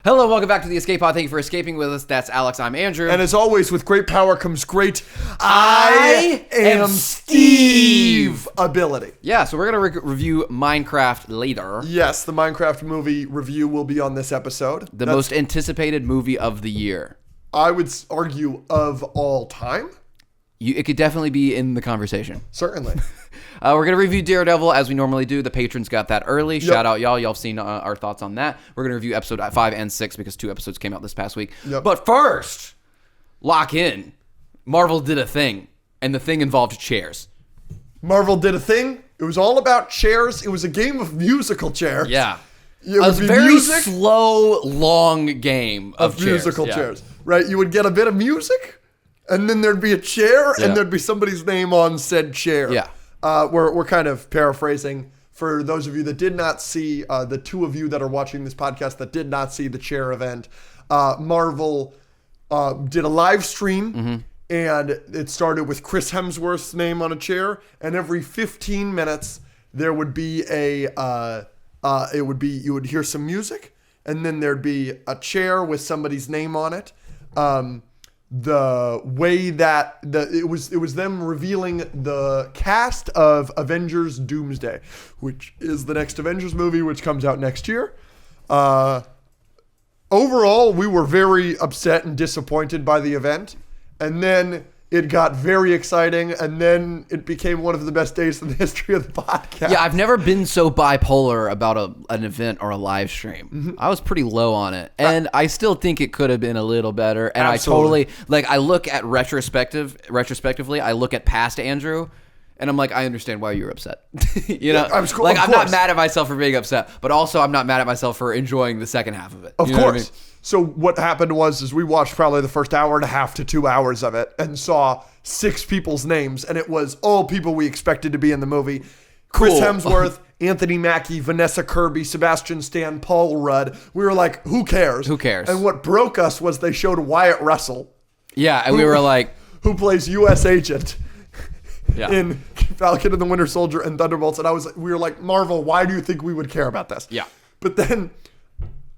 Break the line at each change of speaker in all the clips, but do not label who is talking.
Hello, welcome back to the Escape Pod. Thank you for escaping with us. That's Alex. I'm Andrew.
And as always, with great power comes great I am Steve ability.
Yeah, so we're going to review Minecraft later.
Yes, the Minecraft movie review will be on this episode.
The most anticipated movie of the year.
I would argue of all time.
It could definitely be in the conversation.
Certainly.
We're going to review Daredevil as we normally do. The patrons got that early.
Yep.
Shout out, y'all. Y'all have seen our thoughts on that. We're going to review episode 5 and 6 because 2 episodes came out this past week.
Yep.
But first, lock in. Marvel did a thing, and the thing involved chairs.
Marvel did a thing. It was all about chairs. It was a game of musical chairs.
Yeah.
It would
a
be
very
music
slow, long game of
musical
chairs.
chairs. Right? You would get a bit of music, and then there'd be a chair, and there'd be somebody's name on said chair.
Yeah.
We're kind of paraphrasing for those of you that did not see, the two of you that are watching this podcast that did not see the chair event. Marvel did a live stream, and it started with Chris Hemsworth's name on a chair, and every 15 minutes there would be you would hear some music, and then there'd be a chair with somebody's name on it. The way that it was them revealing the cast of Avengers Doomsday, which is the next Avengers movie, which comes out next year. Overall, we were very upset and disappointed by the event, and then it got very exciting, and then it became one of the best days in the history of the podcast.
Yeah, I've never been so bipolar about an event or a live stream. I was pretty low on it, and I still think it could have been a little better. And
Absolutely.
I totally I look at retrospectively. I look at past Andrew, and I'm like, I understand why you're upset. You know,
I'm
not mad at myself for being upset, but also I'm not mad at myself for enjoying the second half of it.
Of
You know
course.
what I mean?
So what happened was we watched probably the first hour and a half to 2 hours of it and saw 6 people's names, and it was all people we expected to be in the movie. Chris
Cool.
Hemsworth, Anthony Mackie, Vanessa Kirby, Sebastian Stan, Paul Rudd. We were like, who cares?
Who cares?
And what broke us was they showed Wyatt Russell,
Yeah, and we were like,
who plays U.S. Agent
yeah.
in Falcon and the Winter Soldier and Thunderbolts. And we were like, Marvel, why do you think we would care about this?
Yeah.
But then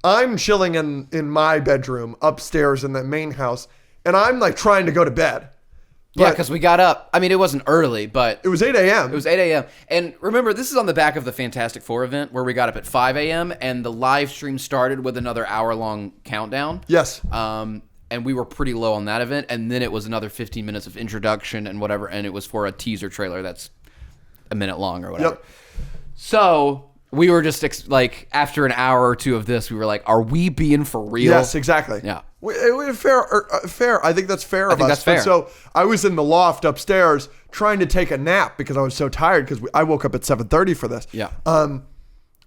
I'm chilling in my bedroom upstairs in the main house, and I'm like trying to go to bed.
Yeah, because we got up. I mean, it wasn't early, but
It was 8 a.m.
it was 8 a.m. And remember, this is on the back of the Fantastic Four event where we got up at 5 a.m. and the live stream started with another hour-long countdown.
Yes.
And we were pretty low on that event. And then it was another 15 minutes of introduction and whatever. And it was for a teaser trailer that's a minute long or whatever.
Yep.
So we were just after an hour or two of this, we were like, are we being for real?
Yes, exactly.
Yeah.
Fair. I think that's fair of us.
that's fair.
And so I was in the loft upstairs trying to take a nap because I was so tired because I woke up at 7:30 for this.
Yeah.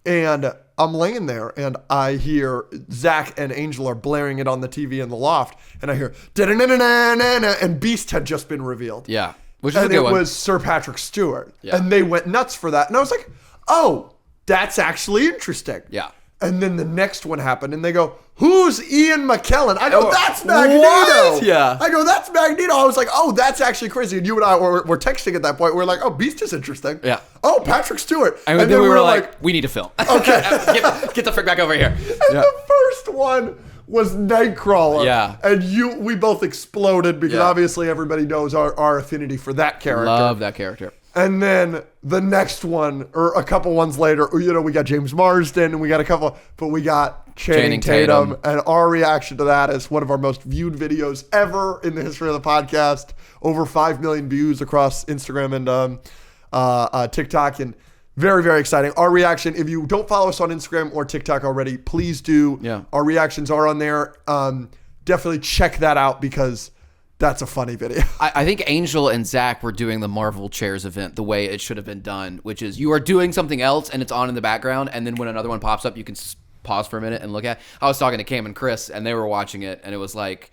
And I'm laying there and I hear Zach and Angel are blaring it on the TV in the loft, and I hear da-da-na-na-na-na, and Beast had just been revealed.
Yeah. Which is a
And
good
it
one.
was Sir Patrick Stewart.
Yeah.
And they went nuts for that. And I was like, oh, that's actually interesting.
Yeah.
And then the next one happened, and they go, who's Ian McKellen? I go, that's Magneto.
What? Yeah.
I go, that's Magneto. I was like, oh, that's actually crazy. And you and I were texting at that point. We were like, oh, Beast is interesting.
Yeah.
Oh, Patrick Stewart.
And then we were like, we need to film.
Okay.
Get the frick back over here.
And the first one was Nightcrawler.
Yeah.
And we both exploded because
Yeah.
obviously everybody knows our affinity for that character.
Love that character.
And then the next one, or a couple ones later, we got James Marsden, and we got a couple, but we got Channing Tatum. And our reaction to that is one of our most viewed videos ever in the history of the podcast. Over 5 million views across Instagram and TikTok, and very, very exciting. Our reaction, if you don't follow us on Instagram or TikTok already, please do.
Yeah.
Our reactions are on there. Definitely check that out because that's a funny video.
I think Angel and Zach were doing the Marvel Chairs event the way it should have been done, which is you are doing something else and it's on in the background, and then when another one pops up, you can pause for a minute and look at it. I was talking to Cam and Chris, and they were watching it, and it was like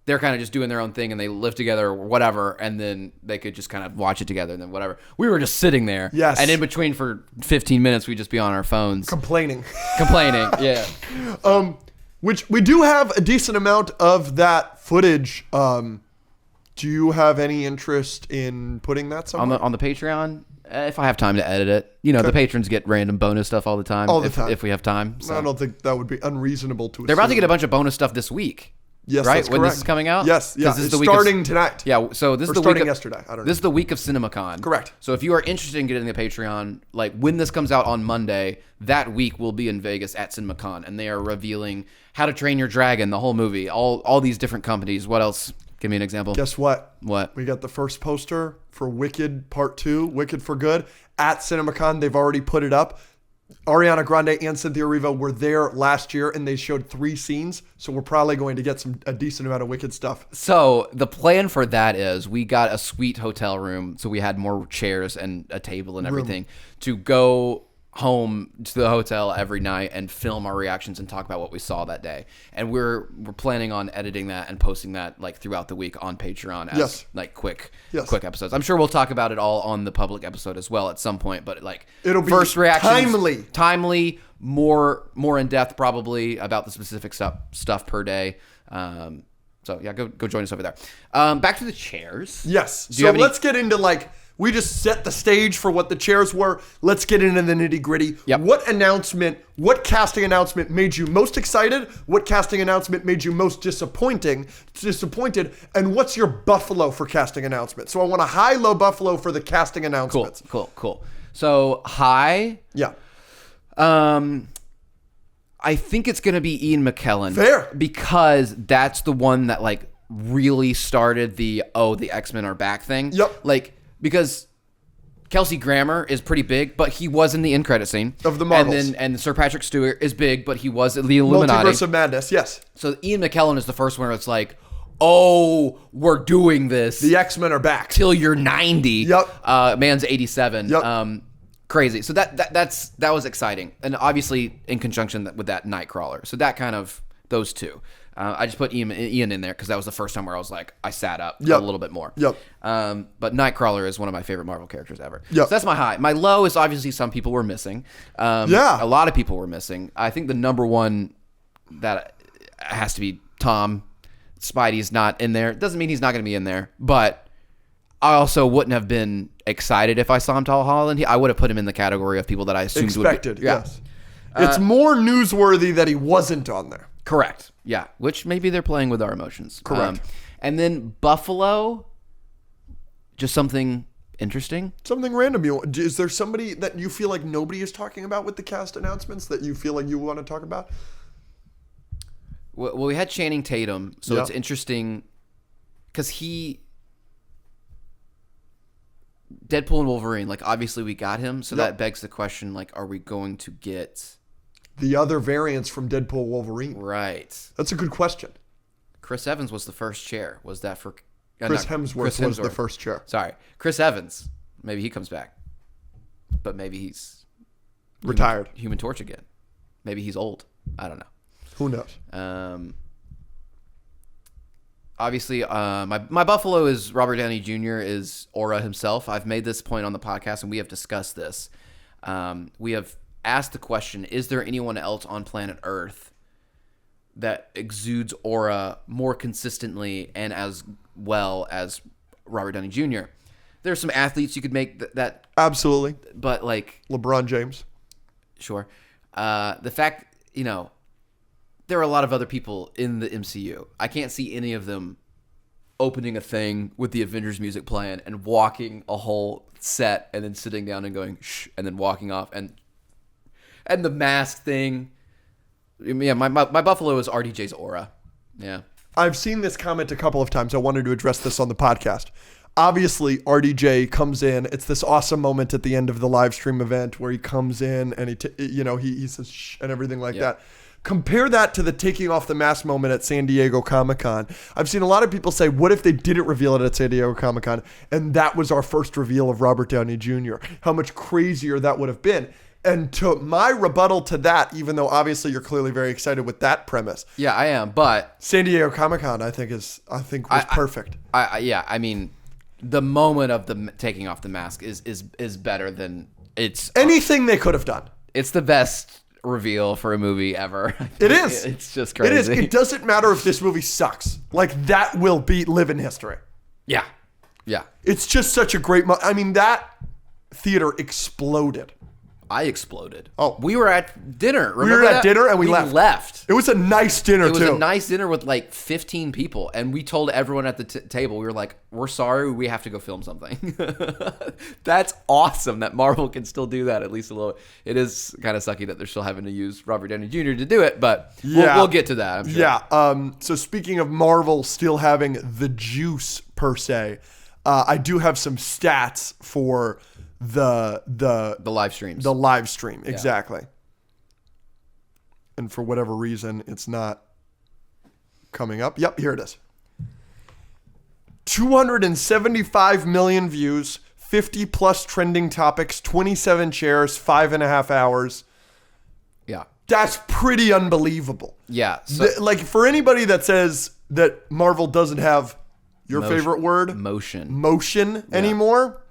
they're kind of just doing their own thing, and they live together or whatever, and then they could just kind of watch it together, and then whatever. We were just sitting there.
Yes.
And in between for 15 minutes, we'd just be on our phones.
Complaining.
Yeah.
Which we do have a decent amount of that footage. Do you have any interest in putting that somewhere?
On the Patreon? If I have time to edit it. You know, the patrons get random bonus stuff all the time.
All the time.
If we have time. So.
I don't think that would be unreasonable to assume.
They're about to get a bunch of bonus stuff this week.
Yes,
right?
That's
when
correct.
This is coming out?
Yes, yeah.
This is
It's
the week
starting tonight.
Yeah, so this is the
starting
week of,
yesterday. I don't know.
This is the week of CinemaCon.
Correct.
So if you are interested in getting the Patreon, like when this comes out on Monday, that week we'll be in Vegas at CinemaCon, and they are revealing How to Train Your Dragon, the whole movie, all these different companies. What else? Give me an example.
Guess what?
What?
We got the first poster for Wicked Part 2, Wicked for Good, at CinemaCon. They've already put it up. Ariana Grande and Cynthia Erivo were there last year, and they showed 3 scenes. So we're probably going to get a decent amount of Wicked stuff.
So the plan for that is we got a sweet hotel room, so we had more chairs and a table and everything to go home to the hotel every night and film our reactions and talk about what we saw that day. And we're planning on editing that and posting that like throughout the week on Patreon as like quick episodes. I'm sure we'll talk about it all on the public episode as well at some point, but like
it'll be
first reactions,
timely,
more in depth probably about the specific stuff per day. So yeah, go join us over there. Back to the chairs.
Yes. So let's get into we just set the stage for what the chairs were. Let's get into the nitty gritty.
Yep.
What casting announcement made you most excited? What casting announcement made you most disappointed? And what's your buffalo for casting announcement? So I want a high, low buffalo for the casting announcements.
Cool. So high.
Yeah.
I think it's going to be Ian McKellen.
Fair.
Because that's the one that really started the X-Men are back thing.
Yep.
Because Kelsey Grammer is pretty big, but he was in the end credit scene
of the Marvels.
And Sir Patrick Stewart is big, but he was in the Illuminati.
Multiverse of Madness, yes.
So Ian McKellen is the first one where it's like, oh, we're doing this.
The X-Men are back.
Till you're 90.
Yep.
Man's 87.
Yep.
Crazy. So that was exciting. And obviously in conjunction with that Nightcrawler. So that kind of, those two. I just put Ian in there because that was the first time where I was like, I sat up a little bit more.
Yep.
But Nightcrawler is one of my favorite Marvel characters ever.
Yep.
So that's my high. My low is obviously some people were missing. A lot of people were missing. I think the number one that has to be Tom. Spidey's not in there. Doesn't mean he's not going to be in there, but I also wouldn't have been excited if I saw him Tom Holland. I would have put him in the category of people that I assumed
expected.
Would be. Yeah.
Yes. It's more newsworthy that he wasn't on there.
Correct. Yeah. Which maybe they're playing with our emotions.
Correct.
And then Buffalo, just something interesting.
Something random. Is there somebody that you feel like nobody is talking about with the cast announcements that you feel like you want to talk about?
Well, we had Channing Tatum, so it's interesting because Deadpool and Wolverine, obviously we got him, so that begs the question, are we going to get
the other variants from Deadpool Wolverine?
Right.
That's a good question.
Chris Evans was the first chair. Was that for
Chris Hemsworth was the first chair.
Sorry. Chris Evans. Maybe he comes back. But maybe he's
retired.
Human Torch again. Maybe he's old. I don't know.
Who knows?
Obviously, my Buffalo is Robert Downey Jr. is Aura himself. I've made this point on the podcast, and we have discussed this. We have asked the question, is there anyone else on planet Earth that exudes aura more consistently and as well as Robert Downey Jr.? There's some athletes you could make that.
Absolutely.
But
LeBron James.
Sure. The fact, there are a lot of other people in the MCU. I can't see any of them opening a thing with the Avengers music playing and walking a whole set and then sitting down and going shh and then walking off and the mask thing. Yeah, my Buffalo is RDJ's aura. Yeah.
I've seen this comment a couple of times. I wanted to address this on the podcast. Obviously, RDJ comes in. It's this awesome moment at the end of the live stream event where he comes in and he says shh and everything like that. Compare that to the taking off the mask moment at San Diego Comic-Con. I've seen a lot of people say, what if they didn't reveal it at San Diego Comic-Con and that was our first reveal of Robert Downey Jr.? How much crazier that would have been. And to my rebuttal to that, even though obviously you're clearly very excited with that premise.
Yeah, I am, but
San Diego Comic-Con I think was perfect.
I mean, the moment of the taking off the mask is better than
anything they could have done.
It's the best reveal for a movie ever.
It is.
It's just crazy.
It is. It doesn't matter if this movie sucks. That will live in history.
Yeah.
It's just such a great I mean, that theater exploded.
I exploded.
Oh.
We were at dinner. Remember
We were at
that?
dinner and we left. It was a nice dinner,
It was
too.
a nice dinner with like 15 people. And we told everyone at the table, we were like, we're sorry, we have to go film something. That's awesome that Marvel can still do that, at least a little. It is kind of sucky that they're still having to use Robert Downey Jr. to do it, but we'll get to that, I'm sure.
Yeah. So speaking of Marvel still having the juice, per se, I do have some stats for the
live streams.
The live stream, exactly. And for whatever reason, it's not coming up. Yep, here it is. 275 million views, 50 plus trending topics, 27 shares, 5.5 hours.
Yeah.
That's pretty unbelievable.
Yeah. So,
Like, for anybody that says that Marvel doesn't have your favorite word, motion anymore,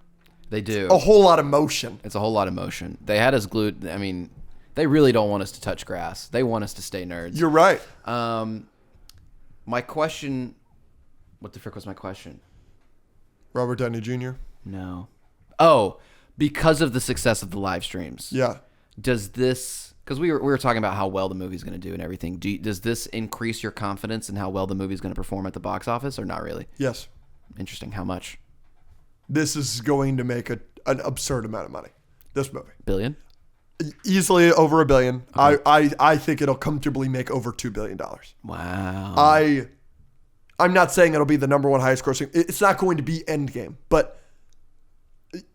they do.
a whole lot of motion.
It's a whole lot of motion. They had us glued. I mean, they really don't want us to touch grass. They want us to stay nerds.
You're right.
My question, what the frick was my question?
Robert Downey Jr.
No. Oh, because of the success of the live streams.
Yeah.
Does this, because we were talking about how well the movie's going to do and everything. Does this increase your confidence in how well the movie's going to perform at the box office, or not really?
Yes.
Interesting. How much?
This is going to make an absurd amount of money. This movie.
Billion?
Easily over $1 billion.
Okay.
I think it'll comfortably make over $2 billion.
Wow.
I'm not saying it'll be the number one highest grossing. It's not going to be Endgame, but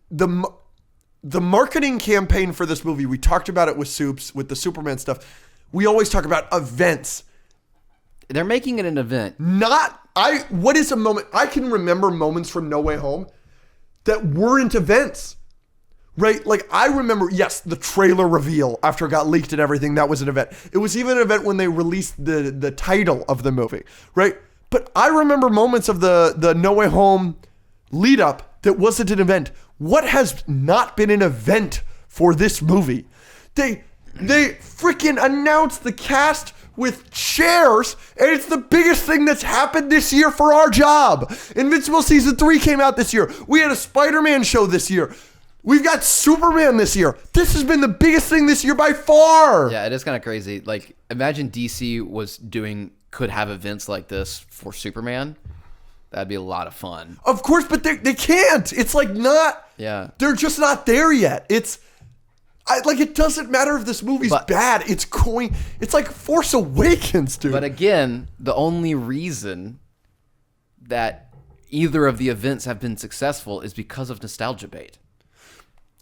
the marketing campaign for this movie, we talked about it with Soups, with the Superman stuff. We always talk about events.
They're making it an event.
What is a moment? I can remember moments from No Way Home that weren't events, right? Like, I remember, yes, the trailer reveal after it got leaked and everything, that was an event. It was even an event when they released the title of the movie, right? But I remember moments of the No Way Home lead up that wasn't an event. What has not been an event for this movie? They freaking announced the cast with chairs, and it's the biggest thing that's happened this year for our job. Invincible Season 3 came out this year. We had a Spider-Man show this year. We've got Superman this year. This has been the biggest thing this year by far.
Yeah, it is kind of crazy. Like, imagine DC could have events like this for Superman. That'd be a lot of fun.
Of course, but they can't. It's like not.
Yeah.
They're just not there yet. It doesn't matter if this movie's bad. It's like Force Awakens, dude.
But again, the only reason that either of the events have been successful is because of nostalgia bait.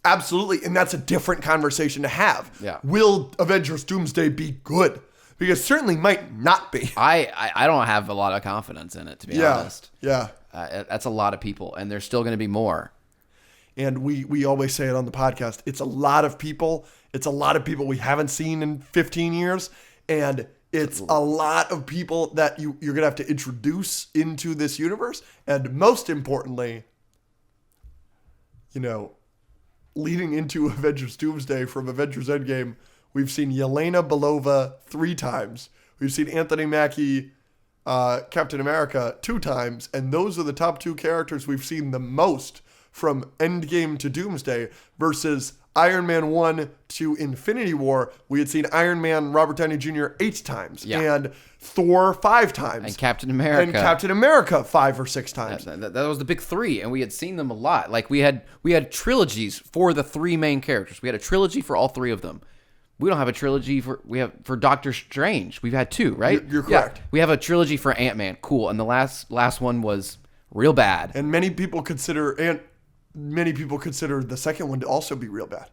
Absolutely, and that's a different conversation to have.
Yeah.
Will Avengers Doomsday be good? Because it certainly might not be.
I don't have a lot of confidence in it, to be honest.
Yeah.
That's a lot of people, and there's still going to be more.
And we always say it on the podcast. It's a lot of people. It's a lot of people we haven't seen in 15 years. And it's a lot of people that you're going to have to introduce into this universe. And most importantly, leading into Avengers Doomsday from Avengers Endgame, we've seen Yelena Belova 3 times. We've seen Anthony Mackie, Captain America 2 times. And those are the top 2 characters we've seen the most from Endgame to Doomsday, versus Iron Man 1 to Infinity War. We had seen Iron Man Robert Downey Jr. 8 times, and Thor 5 times.
And Captain America.
5 or 6 times.
That was the big 3, and we had seen them a lot. Like, we had trilogies for the 3 main characters. We had a trilogy for all 3 of them. We don't have a trilogy for Doctor Strange. We've had 2, right?
You're correct.
Yeah. We have a trilogy for Ant-Man. Cool. And the last one was real bad.
And many people consider the second one to also be real bad.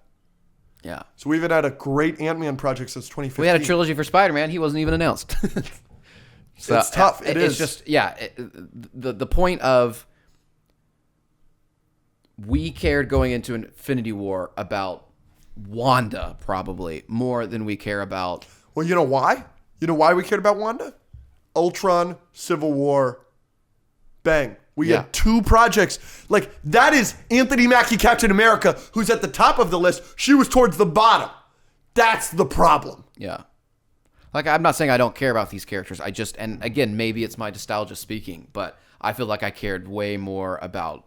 Yeah.
So we haven't had a great Ant-Man project since 2015.
We had a trilogy for Spider-Man. He wasn't even announced. So
it's tough.
It's just, the point of, we cared going into Infinity War about Wanda probably more than we care about.
Well, you know why? You know why we cared about Wanda? Ultron, Civil War, bang. We had 2 projects. Like, that is Anthony Mackie, Captain America, who's at the top of the list. She was towards the bottom. That's the problem.
Yeah. Like, I'm not saying I don't care about these characters. And again, maybe it's my nostalgia speaking, but I feel like I cared way more about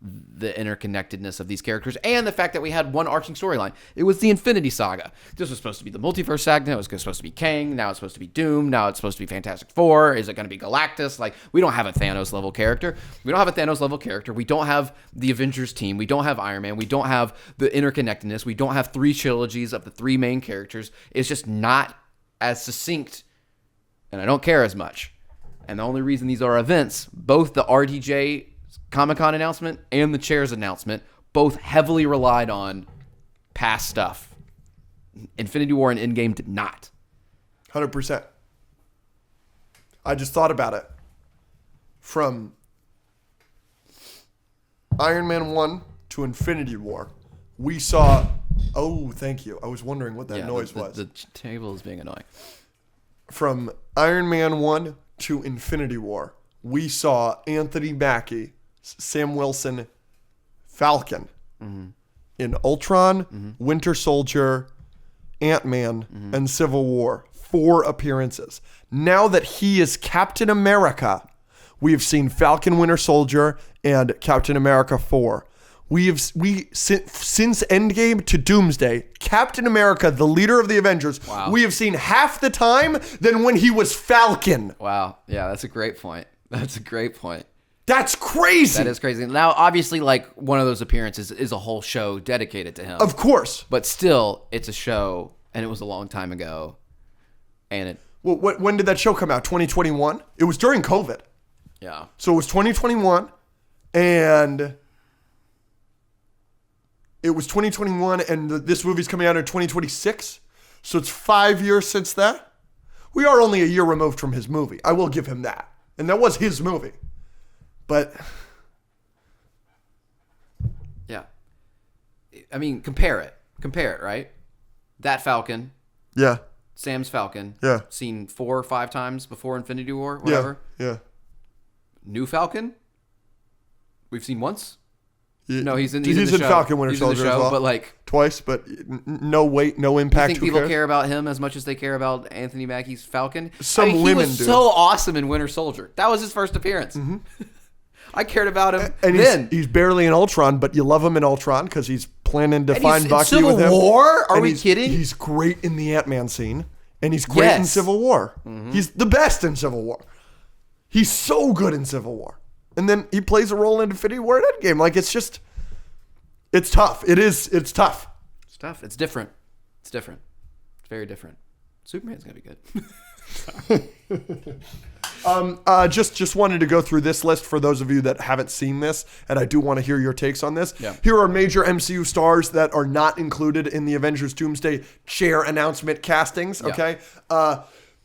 the interconnectedness of these characters and the fact that we had one arching storyline. It was the Infinity Saga. This was supposed to be the multiverse saga. It was supposed to be Kang. Now it's supposed to be Doom. Now it's supposed to be Fantastic Four. Is it going to be Galactus? Like, we don't have a Thanos level character. We don't have a Thanos level character. We don't have the Avengers team. We don't have Iron Man. We don't have the interconnectedness. We don't have 3 trilogies of the 3 main characters. It's just not as succinct, and I don't care as much. And the only reason these are events, both the RDJ Comic-Con announcement and the chairs announcement, both heavily relied on past stuff. Infinity War and Endgame did not.
100%. I just thought about it. From Iron Man 1 to Infinity War, we saw... Oh, thank you. I was wondering what that noise was.
The table is being annoying.
From Iron Man 1 to Infinity War, we saw Anthony Mackie, Sam Wilson, Falcon in Ultron, Winter Soldier, Ant-Man, and Civil War. 4 appearances. Now that he is Captain America, we have seen Falcon, Winter Soldier, and Captain America 4. Since Endgame to Doomsday, Captain America, the leader of the Avengers, we have seen half the time than when he was Falcon.
Wow. Yeah, that's a great point. That's a great point.
That's crazy.
That is crazy. Now, obviously, like, one of those appearances is a whole show dedicated to him.
Of course.
But still, it's a show, and it was a long time ago. And it...
Well, when did that show come out? 2021? It was during COVID.
Yeah.
So it was 2021, and... It was 2021, and this movie's coming out in 2026. So it's 5 years since that. We are only a year removed from his movie. I will give him that. And that was his movie. But...
Yeah. I mean, compare it. Compare it, right? That Falcon.
Yeah.
Sam's Falcon.
Yeah.
Seen 4 or 5 times before Infinity War, whatever.
Yeah.
New Falcon? We've seen once?
Yeah.
No, he's in
He's
the
in
show.
Falcon Winter
He's in the
Soldier
show,
as well.
But like
twice, but no weight, no impact.
You think people care about him as much as they care about Anthony Mackie's Falcon?
Some women
he was
do.
so awesome in Winter Soldier. That was his first appearance.
Mm-hmm.
I cared about him
and
then.
He's barely in Ultron, but you love him in Ultron because he's planning to find Bucky
Civil
with him.
War? Are
and
we kidding?
He's great in the Ant-Man scene, and he's great in Civil War. Mm-hmm. He's the best in Civil War. He's so good in Civil War. And then he plays a role in Infinity War and Endgame. Like, it's just... It's tough. It's tough.
It's tough. It's different. It's different. It's very different. Superman's gonna be good.
Just wanted to go through this list for those of you that haven't seen this, and I do want to hear your takes on this.
Yeah.
Here are major MCU stars that are not included in the Avengers Doomsday chair announcement castings. Okay.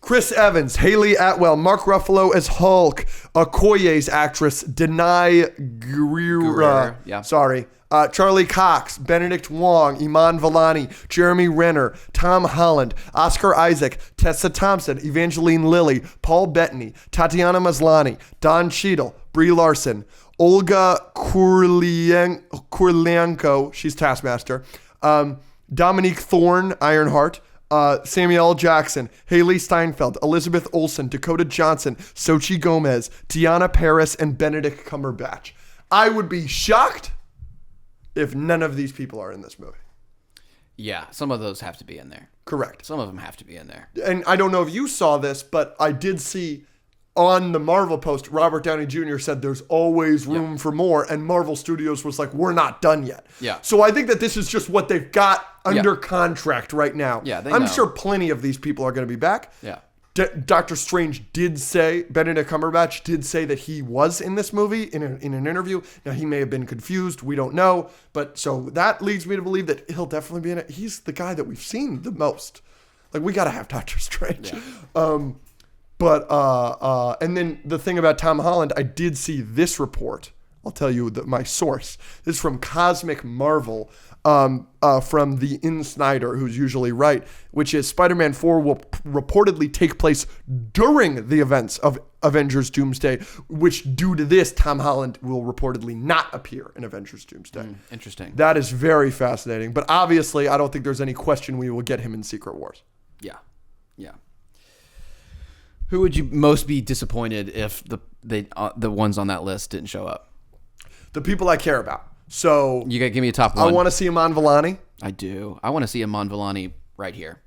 Chris Evans, Haley Atwell, Mark Ruffalo as Hulk, Okoye's actress, Denai Guerrera.
Yeah.
Sorry. Charlie Cox, Benedict Wong, Iman Vellani, Jeremy Renner, Tom Holland, Oscar Isaac, Tessa Thompson, Evangeline Lilly, Paul Bettany, Tatiana Maslany, Don Cheadle, Brie Larson, Olga Kurylenko, she's Taskmaster, Dominique Thorne, Ironheart, Samuel L. Jackson, Haley Steinfeld, Elizabeth Olsen, Dakota Johnson, Sochi Gomez, Tiana Paris, and Benedict Cumberbatch. I would be shocked if none of these people are in this movie.
Yeah, some of those have to be in there.
Correct.
Some of them have to be in there.
And I don't know if you saw this, but I did see on the Marvel post, Robert Downey Jr. said there's always room for more, and Marvel Studios was like, we're not done yet.
Yeah.
So I think that this is just what they've got under contract right now.
Yeah,
I'm sure plenty of these people are going to be back.
Yeah.
Doctor Strange did say, Benedict Cumberbatch did say that he was in this movie in an interview. Now, he may have been confused. We don't know. But so that leads me to believe that he'll definitely be in it. He's the guy that we've seen the most. Like, we got to have Doctor Strange.
Yeah.
And then the thing about Tom Holland, I did see this report. I'll tell you my source. This is from Cosmic Marvel. From the Snyder, who's usually right, which is Spider-Man 4 will reportedly take place during the events of Avengers Doomsday, which due to this, Tom Holland will reportedly not appear in Avengers Doomsday.
Interesting.
That is very fascinating. But obviously, I don't think there's any question we will get him in Secret Wars.
Yeah. Yeah. Who would you most be disappointed if the ones on that list didn't show up?
the people I care about. So
You gotta give me a top one.
I want to see Iman Vellani
I do. I want to see Iman Vellani right here.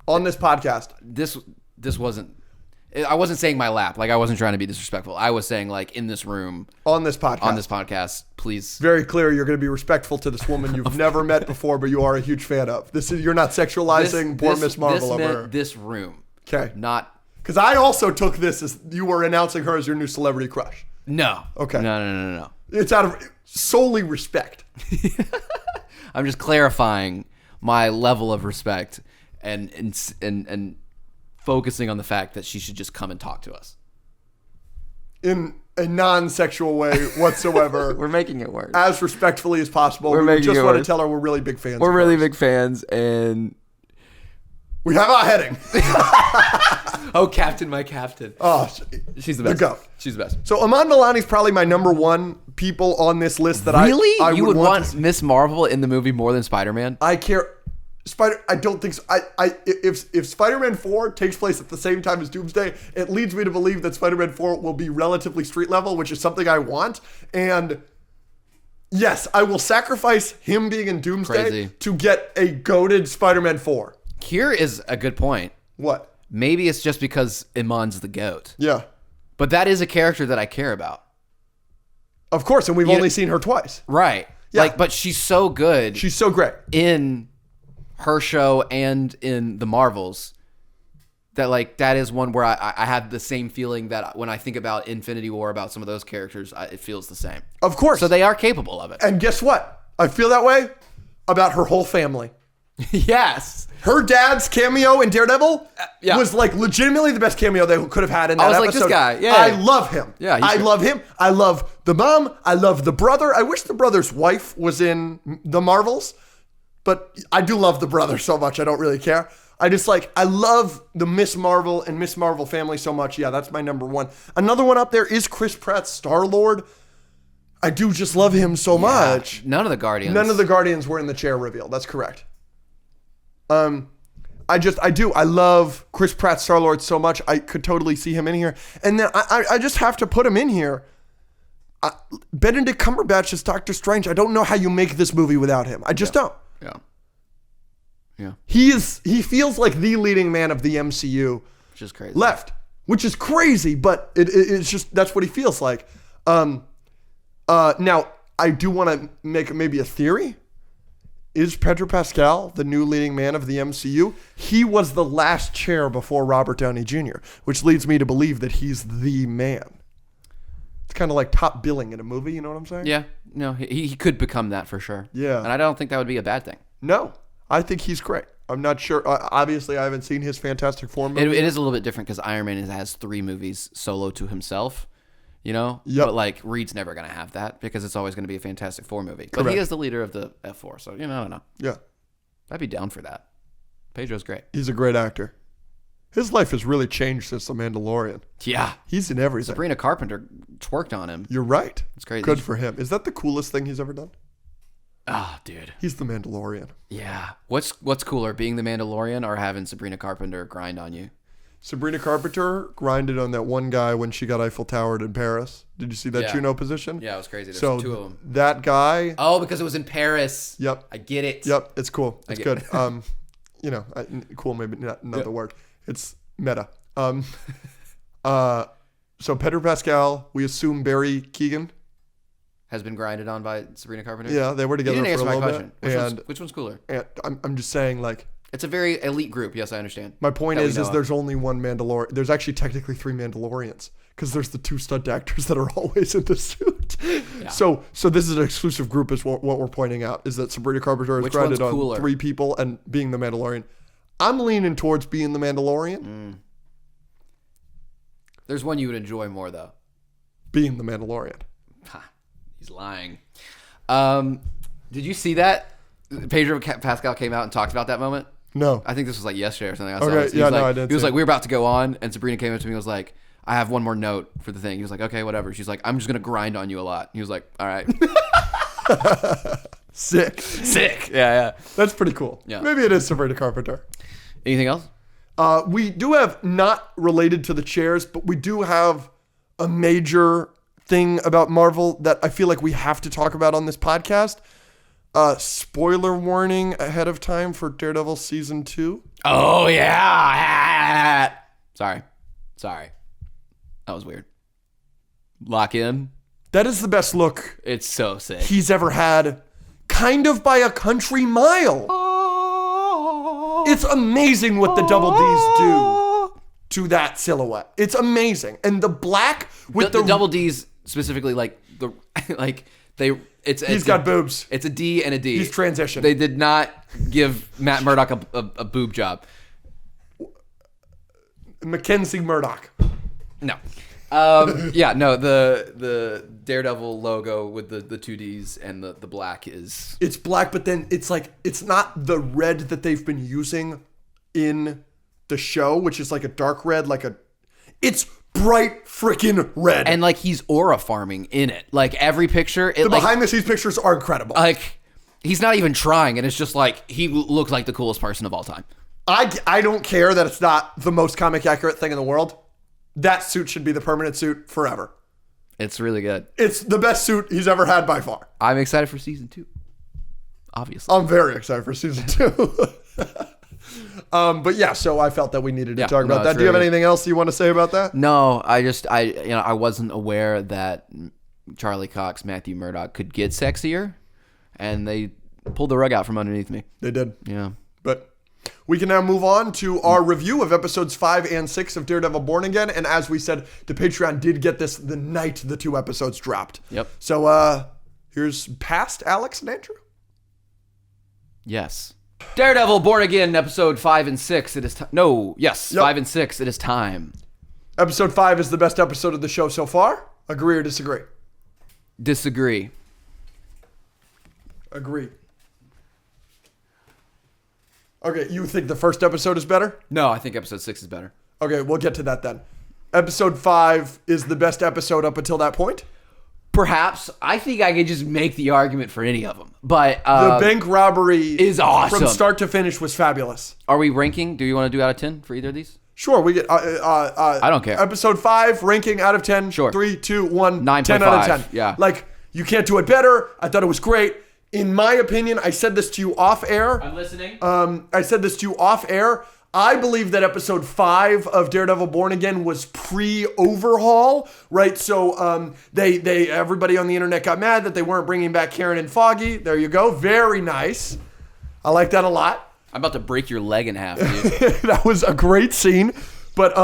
on this podcast.
This wasn't. I wasn't saying my lap. Like, I wasn't trying to be disrespectful. I was saying, like, in this room.
On this podcast.
Please.
Very clear you're going to be respectful to this woman you've never met before, but you are a huge fan of. You're not sexualizing poor Miss Marvel over her.
This room.
Okay.
Not.
Because I also took this as you were announcing her as your new celebrity crush.
No.
Okay.
No.
It's out of solely respect.
I'm just clarifying my level of respect and focusing on the fact that she should just come and talk to us.
In a non-sexual way whatsoever.
We're making it work.
As respectfully as possible.
We
just want to tell her we're really big fans.
We're really big fans, and
we have our heading.
Oh, Captain, my Captain.
Oh,
she's the best.
The goat.
She's the best.
So Iman Vellani's probably my number one people on this list that I
you would want Miss Marvel in the movie more than Spider-Man?
I care. I don't think so. If Spider-Man 4 takes place at the same time as Doomsday, it leads me to believe that Spider-Man 4 will be relatively street level, which is something I want. And yes, I will sacrifice him being in Doomsday to get a goated Spider-Man 4.
Here is a good point.
What?
Maybe it's just because Iman's the GOAT.
Yeah.
But that is a character that I care about.
Of course, and we've only seen her twice.
Right. Yeah. But she's so good.
She's so great.
In her show and in the Marvels that that is one where I had the same feeling that when I think about Infinity War, about some of those characters, it feels the same.
Of course.
So they are capable of it.
And guess what? I feel that way about her whole family.
Yes.
Her dad's cameo in Daredevil was legitimately the best cameo they could have had in that episode. I was like,
this guy. Yeah.
I love him.
Yeah.
I love him. I love the mom. I love the brother. I wish the brother's wife was in the Marvels, but I do love the brother so much. I don't really care. I love the Miss Marvel and Miss Marvel family so much. Yeah, that's my number one. Another one up there is Chris Pratt's Star-Lord. I do just love him so much.
None of the
Guardians were in the chair reveal. That's correct. I love Chris Pratt's Star-Lord so much. I could totally see him in here. And then I just have to put him in here. Benedict Cumberbatch is Doctor Strange. I don't know how you make this movie without him. I just don't.
Yeah.
He feels like the leading man of the MCU.
Which is crazy.
Which is crazy, but it's just, that's what he feels like. Now, I do want to make maybe a theory. Is Pedro Pascal the new leading man of the MCU? He was the last chair before Robert Downey Jr., which leads me to believe that he's the man. It's kind of like top billing in a movie, you know what I'm saying?
Yeah. No, he could become that for sure.
Yeah.
And I don't think that would be a bad thing.
No, I think he's great. I'm not sure. Obviously, I haven't seen his Fantastic Four movie.
It is a little bit different because Iron Man has 3 movies solo to himself. You know?
Yep.
But Reed's never going to have that because it's always going to be a Fantastic Four movie.
Correct.
But he is the leader of the F4, so I don't know.
Yeah.
I'd be down for that. Pedro's great.
He's a great actor. His life has really changed since The Mandalorian.
Yeah.
He's in everything.
Sabrina Carpenter twerked on him.
You're right.
It's crazy.
Good for him. Is that the coolest thing he's ever done?
Oh, dude.
He's the Mandalorian.
Yeah. What's cooler, being the Mandalorian or having Sabrina Carpenter grind on you?
Sabrina Carpenter grinded on that one guy when she got Eiffel Towered in Paris. Did you see that Juno position?
Yeah, it was crazy. There's
so
2 of them.
That guy.
Oh, because it was in Paris.
Yep.
I get it.
Yep. It's cool. It's good. Cool. Maybe not the word. It's meta. So Pedro Pascal, we assume Barry Keoghan
has been grinded on by Sabrina Carpenter.
Yeah, they were together for a little bit.
Which one's cooler?
And I'm just saying,
it's a very elite group. Yes, I understand.
My point is there's only one Mandalorian. There's actually technically 3 Mandalorians because there's the 2 stunt actors that are always in the suit. Yeah. So this is an exclusive group is what we're pointing out, is that Sabrina Carpenter has grinded on 3 people and being the Mandalorian. I'm leaning towards being the Mandalorian.
There's one you would enjoy more, though.
Being the Mandalorian.
He's lying. Did you see that? Pedro Pascal came out and talked about that moment?
No.
I think this was yesterday or something. I
didn't.
He was like, we were about to go on, and Sabrina came up to me and was like, I have one more note for the thing. He was like, okay, whatever. She's like, I'm just going to grind on you a lot. He was like, all right. Sick. Yeah.
That's pretty cool.
Yeah.
Maybe it is Sabrina Carpenter.
Anything else?
We do have, not related to the chairs, but we do have a major thing about Marvel that I feel like we have to talk about on this podcast. Spoiler warning ahead of time for Daredevil season 2.
Oh yeah. Sorry. That was weird. Lock in.
That is the best look
It's so sick.
he's ever had, kind of by a country mile. It's amazing what the double D's do to that silhouette. It's amazing. And the black with
the double D's specifically, like the He's
got boobs.
It's a D and a D.
He's transitioned.
They did not give Matt Murdock a boob job.
Mackenzie Murdoch.
No. The Daredevil logo with the two Ds and the black is...
It's black, but then it's like, it's not the red that they've been using in the show, which is like a dark red, it's bright freaking red.
And like he's aura farming in it. Like every picture...
The behind the scenes pictures are incredible.
Like he's not even trying, and it's just like he looks like the coolest person of all time.
I don't care that it's not the most comic accurate thing in the world. That suit should be the permanent suit forever.
It's really good.
It's the best suit he's ever had by far.
I'm excited for season 2. Obviously.
I'm very excited for season 2. But yeah, so I felt that we needed to talk about that. Do you have anything else you want to say about that?
No, I wasn't aware that Charlie Cox, Matthew Murdock could get sexier, and they pulled the rug out from underneath me.
They did.
Yeah.
But we can now move on to our review of episodes 5 and 6 of Daredevil Born Again. And as we said, the Patreon did get this the night the 2 episodes dropped.
Yep.
So here's past Alex and Andrew.
Yes. Daredevil Born Again, episode 5 and 6. It is time. No, yes,
Yep.
5 and 6. It is time.
Episode 5 is the best episode of the show so far. Agree or disagree?
Disagree.
Agree. Okay, you think the first episode is better?
No, I think episode 6 is better.
Okay, we'll get to that then. Episode 5 is the best episode up until that point.
Perhaps. I think I could just make the argument for any of them. But
The bank robbery
is awesome.
from start to finish was fabulous.
Are we ranking? Do you want to do out of 10 for either of these?
Sure, we get.
I don't care.
Episode 5 ranking out of 10.
Sure.
3, 2, 1.
9.5.
10 out of 10.
Yeah.
Like, you can't do it better. I thought it was great. In my opinion, I said this to you off air.
I'm listening.
I said this to you off air. I believe that episode 5 of Daredevil Born Again was pre-overhaul, right? So everybody on the internet got mad that they weren't bringing back Karen and Foggy. There you go. Very nice. I like that a lot.
I'm about to break your leg in half, dude.
That was a great scene. But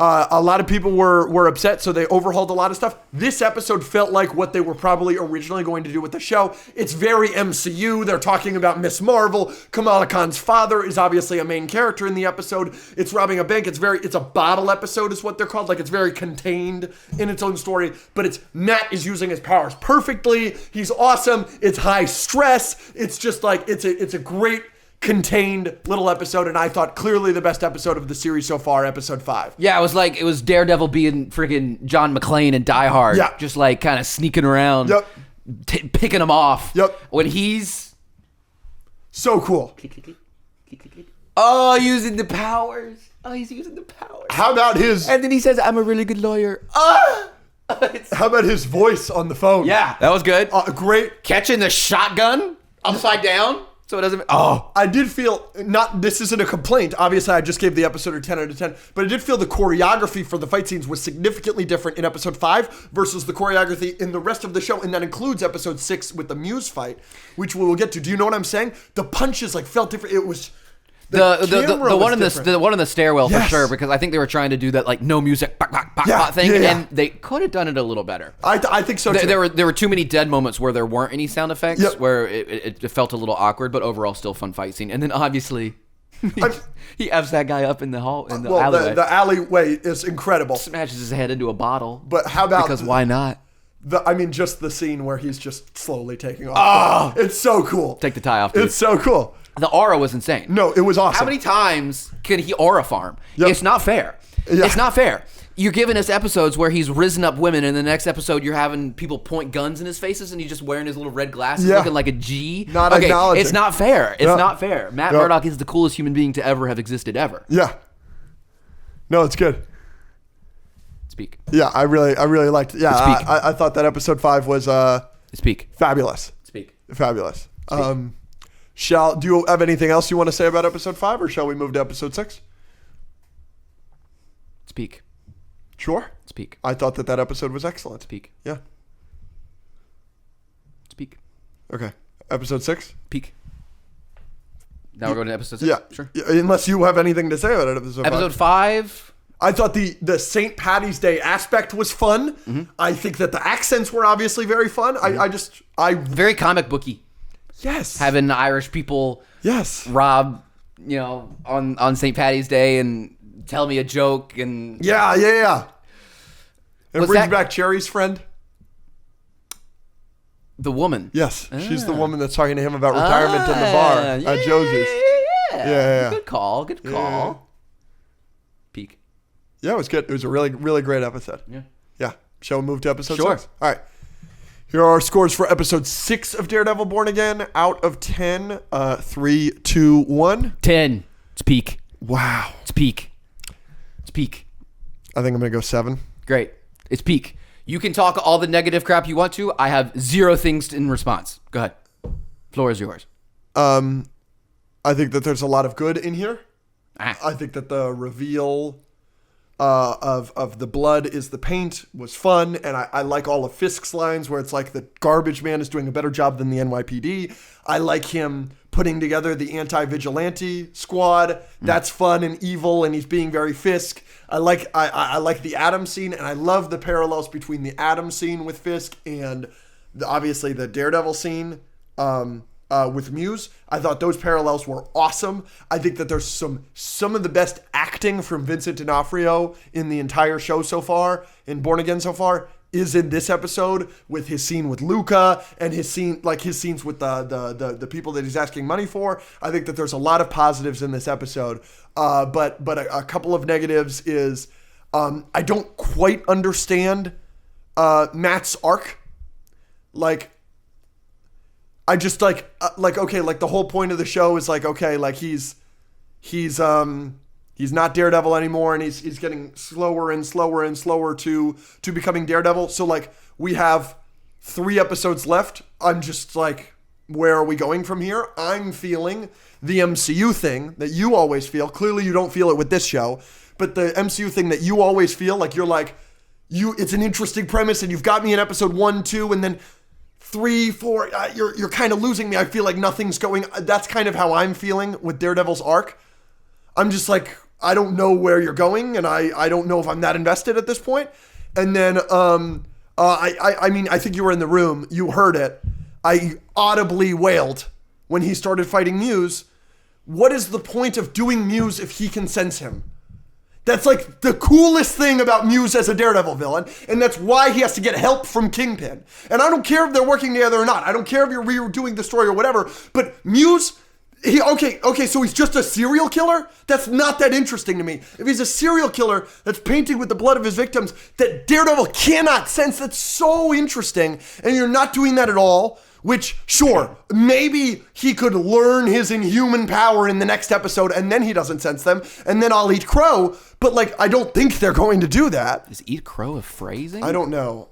a lot of people were upset, so they overhauled a lot of stuff. This episode felt like what they were probably originally going to do with the show. It's very MCU. They're talking about Miss Marvel. Kamala Khan's father is obviously a main character in the episode. It's robbing a bank. It's a bottle episode is what they're called. Like, it's very contained in its own story. But it's Matt is using his powers perfectly. He's awesome. It's high stress. It's just like, it's a great contained little episode, and I thought clearly the best episode of the series so far, episode 5.
Yeah, it was Daredevil being freaking John McClane and Die Hard.
Yeah.
Just like kind of sneaking around.
Yep.
Picking them off.
Yep.
When he's...
So cool.
Oh, using the powers. Oh, he's using the powers.
How about his...
And then he says, I'm a really good lawyer.
How about his voice on the phone?
Yeah, that was good.
Great.
Catching the shotgun upside down. So it doesn't... Oh.
I did feel, this isn't a complaint. Obviously, I just gave the episode a 10 out of 10. But I did feel the choreography for the fight scenes was significantly different in episode 5 versus the choreography in the rest of the show. And that includes episode 6 with the Muse fight, which we will get to. Do you know what I'm saying? The punches felt different. It was...
The one in the stairwell
Yes.
for sure, because I think they were trying to do that like no music thing, and they could have done it a little better.
I think so too.
There were too many dead moments where there weren't any sound effects,
Yep.
where it felt a little awkward, but overall still fun fight scene. And then obviously he F's that guy up in the alleyway.
The alleyway is incredible.
Smashes his head into a bottle.
But how about...
Because why not?
Just the scene where he's just slowly taking off. Oh! It's so cool.
Take the tie off, dude.
It's so cool.
The aura was insane.
No, it was awesome.
How many times can he aura farm?
Yep.
It's not fair.
Yeah.
It's not fair. You're giving us episodes where he's risen up women, and the next episode you're having people point guns in his faces, and he's just wearing his little red glasses, looking like a G.
Not acknowledging.
It's not fair. It's
Yep.
not fair. Matt
Yep.
Murdock is the coolest human being to ever have existed ever.
Yeah. No, it's good.
It's Speak.
Yeah, I really liked it. Yeah, I thought that episode 5 was
Speak.
fabulous.
Speak.
Fabulous. Do you have anything else you want to say about episode 5, or shall we move to episode 6?
Speak.
Sure.
Speak.
I thought that episode was excellent.
Speak.
Yeah.
Speak.
Okay. Episode 6?
Peak. Now we're going to episode 6?
Yeah.
Sure.
Yeah, unless you have anything to say about it.
Episode 5.
I thought the St. Patty's Day aspect was fun.
Mm-hmm.
I think that the accents were obviously very fun.
Mm-hmm. Very comic booky.
Yes.
Having Irish people rob, on St. Patty's Day and tell me a joke and...
Yeah. It brings back Cherry's friend.
The woman.
Yes. She's the woman that's talking to him about retirement in the bar at Josie's. Yeah.
Good call.
Yeah.
Peak.
Yeah, it was good. It was a really, really great episode. Yeah. Shall we move to episode 6? All right. Here are our scores for episode 6 of Daredevil Born Again. Out of 10, 3, 2, 1.
10. It's peak.
Wow.
It's peak.
I think I'm going to go 7.
Great. It's peak. You can talk all the negative crap you want to. I have 0 things in response. Go ahead. Floor is yours.
I think that there's a lot of good in here.
Ah.
I think that the reveal of the blood is the paint was fun, and I like all of Fisk's lines where it's like the garbage man is doing a better job than the NYPD. I like him putting together the anti-vigilante squad. That's fun and evil, and he's being very Fisk. I like the Adam scene, and I love the parallels between the Adam scene with Fisk and obviously the Daredevil scene with Muse. I thought those parallels were awesome. I think that there's some of the best acting from Vincent D'Onofrio in the entire show so far, in Born Again so far, is in this episode with his scene with Luca and his scenes with the people that he's asking money for. I think that there's a lot of positives in this episode. But a couple of negatives is I don't quite understand Matt's arc. I just okay, the whole point of the show is he's not Daredevil anymore, and he's getting slower and slower and slower to becoming Daredevil. So we have 3 episodes left. I'm just where are we going from here? I'm feeling the MCU thing that you always feel. Clearly you don't feel it with this show, but the MCU thing that you always feel it's an interesting premise, and you've got me in episode 1, 2, and then 3, 4, you're kind of losing me. I feel like nothing's going. That's kind of how I'm feeling with Daredevil's arc. I'm just I don't know where you're going, and I don't know if I'm that invested at this point. And then I think you were in the room. You heard it. I audibly wailed when he started fighting Muse. What is the point of doing Muse if he can sense him? That's the coolest thing about Muse as a Daredevil villain, and that's why he has to get help from Kingpin. And I don't care if they're working together or not. I don't care if you're redoing the story or whatever, but Muse, so he's just a serial killer? That's not that interesting to me. If he's a serial killer that's painting with the blood of his victims that Daredevil cannot sense, that's so interesting, and you're not doing that at all. Which, sure, maybe he could learn his inhuman power in the next episode and then he doesn't sense them, and then I'll eat crow, but I don't think they're going to do that.
Is eat crow a phrasing?
I don't know.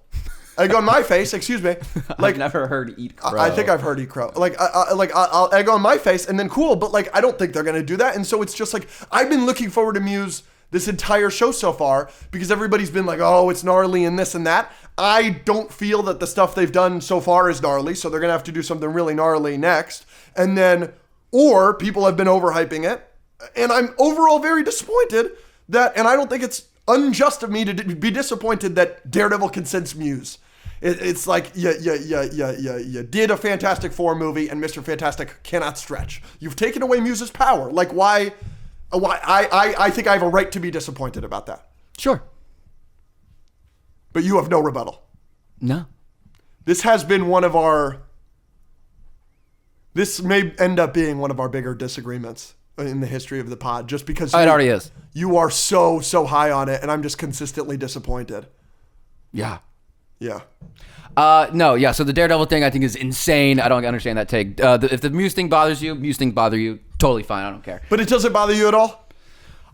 Egg on my face, excuse me.
I've never heard eat crow.
I think I've heard eat crow. I'll egg on my face and then cool, but I don't think they're going to do that, and so it's just I've been looking forward to Muse this entire show so far because everybody's been oh, it's gnarly and this and that. I don't feel that the stuff they've done so far is gnarly, so they're going to have to do something really gnarly next. And then, or people have been overhyping it, and I'm overall very disappointed and I don't think it's unjust of me to be disappointed that Daredevil can sense Muse. It's you did a Fantastic Four movie and Mr. Fantastic cannot stretch. You've taken away Muse's power. Why? I think I have a right to be disappointed about that.
Sure.
But you have no rebuttal.
No.
This may end up being one of our bigger disagreements in the history of the pod, just because
it already is.
You are so high on it, and I'm just consistently disappointed.
Yeah.
Yeah.
No, yeah. So the Daredevil thing I think is insane. I don't understand that take. If the Muse thing bothers you, Muse thing bother you, totally fine. I don't care.
But it doesn't bother you at all?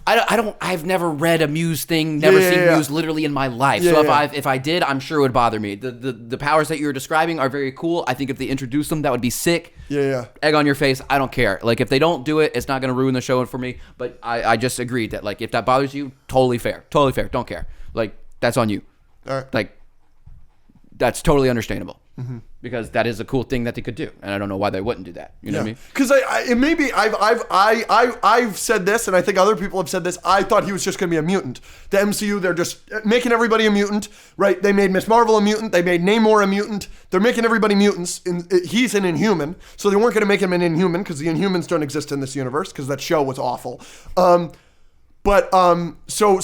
I've never read a Muse thing, never seen Muse literally in my life. So if I did, I'm sure it would bother me. The powers that you're describing are very cool. I think if they introduce them, that would be sick. Egg on your face. I don't care. Like, if they don't do it, it's not going to ruin the show for me. But I just agreed that, like, if that bothers you, totally fair. Totally fair. Don't care. Like, that's on you.
All right.
Like, that's totally understandable. Because that is a cool thing that they could do, and I don't know why they wouldn't do that. You know what I mean?
Because I've said this, and I think other people have said this. I thought he was just going to be a mutant. The MCU, they're just making everybody a mutant, right? They made Miss Marvel a mutant. They made Namor a mutant. They're making everybody mutants. He's an Inhuman, so they weren't going to make him an Inhuman because the Inhumans don't exist in this universe because that show was awful. So I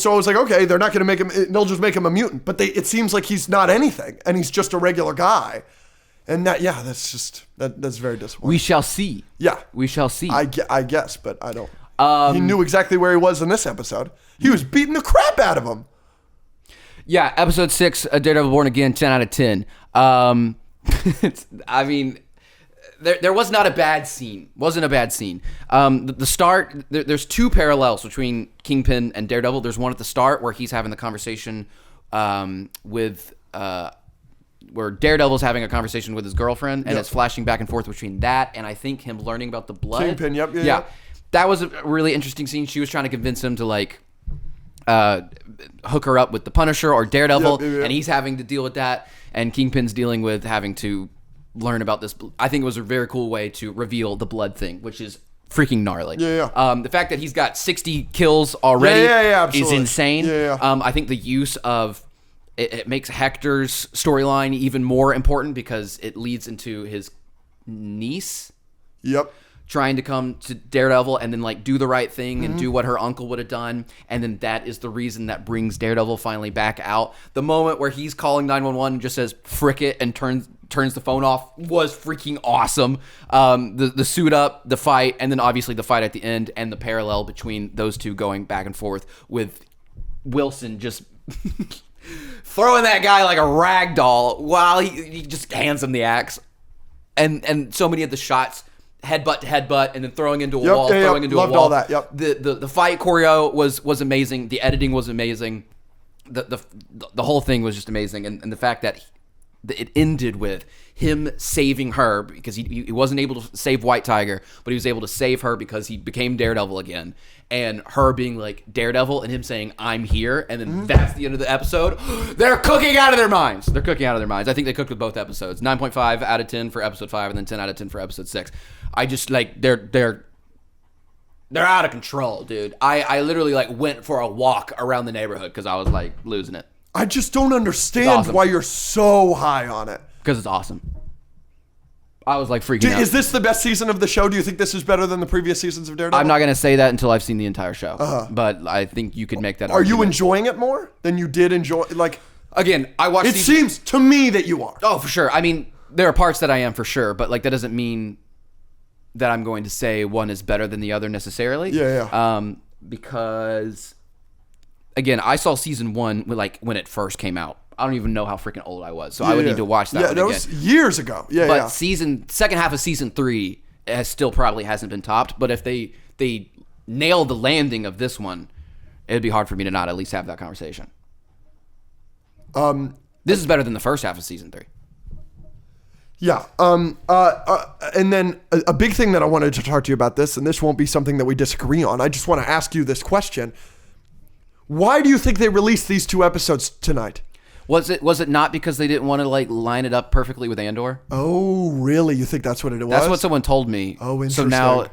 was like, okay, they're not going to make him. They'll just make him a mutant. But it seems like he's not anything, and he's just a regular guy. And that's very disappointing.
We shall see.
Yeah,
we shall see.
I guess, but I don't. He knew exactly where he was in this episode. He was beating the crap out of him.
Yeah, episode 6, Daredevil Born Again, 10 out of 10. I mean, there was not a bad scene. Wasn't a bad scene. The start, there's two parallels between Kingpin and Daredevil. There's one at the start where he's having the conversation where Daredevil's having a conversation with his girlfriend, and it's flashing back and forth between that and I think him learning about the blood.
Kingpin,
yeah. That was a really interesting scene. She was trying to convince him to, like, hook her up with the Punisher or Daredevil, and he's having to deal with that, and Kingpin's dealing with having to learn about this. I think it was a very cool way to reveal the blood thing, which is freaking gnarly. The fact that he's got 60 kills already is insane. I think the use of it makes Hector's storyline even more important because it leads into his niece trying to come to Daredevil and then, like, do the right thing and do what her uncle would have done, and then that is the reason that brings Daredevil finally back out. The moment where he's calling 911 and just says "frick it" and turns the phone off was freaking awesome. The suit up, the fight, and then obviously the fight at the end, and the parallel between those two going back and forth with Wilson just throwing that guy like a rag doll while he just hands him the axe. And so many of the shots, headbutt to headbutt, and then throwing into a wall, throwing into
Loved
a wall.
Loved all that,
The fight choreo was amazing. The editing was amazing. The whole thing was just amazing. And the fact that it ended with him saving her because he wasn't able to save White Tiger, but he was able to save her because he became Daredevil again. And her being like Daredevil and him saying, "I'm here." And then that's the end of the episode. They're cooking out of their minds. I think they cooked with both episodes. 9.5 out of 10 for episode 5 and then 10 out of 10 for episode 6. I just, like, they're out of control, dude. I literally, like, went for a walk around the neighborhood because I was, like, losing it.
I just don't understand why you're so high on it.
Because it's awesome. I was, like, freaking out.
Is this the best season of the show? Do you think this is better than the previous seasons of Daredevil?
I'm not going to say that until I've seen the entire show. But I think you could make that argument.
Are you enjoying it more than you did enjoy? Like,
again, I watched.
It seems to me that you are.
Oh, for sure. I mean, there are parts that I am for sure, but, like, that doesn't mean that I'm going to say one is better than the other necessarily. Because, again, I saw season 1 when it first came out. I don't even know how freaking old I was, so I would need to watch that one again.
Was years ago. But
second half of season 3 probably hasn't been topped. But if they nail the landing of this one, it'd be hard for me to not at least have that conversation. This is better than the first half of season 3.
Yeah. And then a big thing that I wanted to talk to you about this, and this won't be something that we disagree on. I just want to ask you this question. Why do you think they released these 2 episodes tonight?
Was it not because they didn't want to, like, line it up perfectly with Andor?
Oh, really? You think that's what it was?
That's what someone told me.
Oh, interesting.
So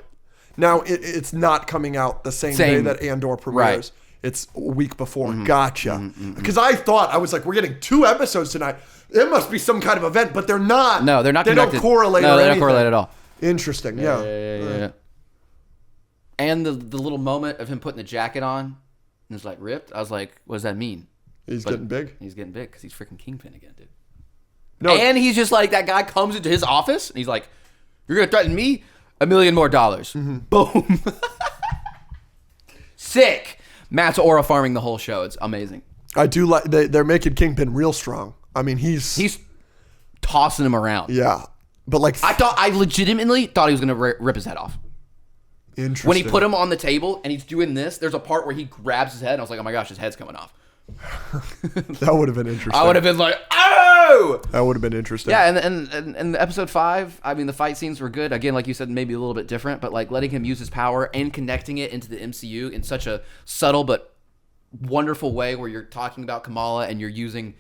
now it's not coming out the same day that Andor premieres.
Right.
It's a week before. Gotcha. Because I was like, we're getting 2 episodes tonight. It must be some kind of event, but they're not.
No, they're not connected.
They don't correlate.
No, they don't correlate at all.
Interesting.
Yeah. And the little moment of him putting the jacket on, and it's like ripped. I was like, what does that mean?
He's getting big.
He's getting big because he's freaking Kingpin again, dude.
No,
and he's just like, that guy comes into his office and he's like, "You're gonna threaten me? $1 million more dollars." Boom. Sick. Matt's aura farming the whole show. It's amazing.
I do like they're making Kingpin real strong. I mean, he's
tossing him around.
Yeah, but like
I legitimately thought he was gonna rip his head off.
Interesting.
When he put him on the table and he's doing this, there's a part where he grabs his head, and I was like, oh my gosh, his head's coming off.
That would have been interesting.
I would have been like, oh!
That would have been interesting.
Yeah, and episode 5, I mean, the fight scenes were good. Again, like you said, maybe a little bit different, but like letting him use his power and connecting it into the MCU in such a subtle but wonderful way, where you're talking about Kamala and you're using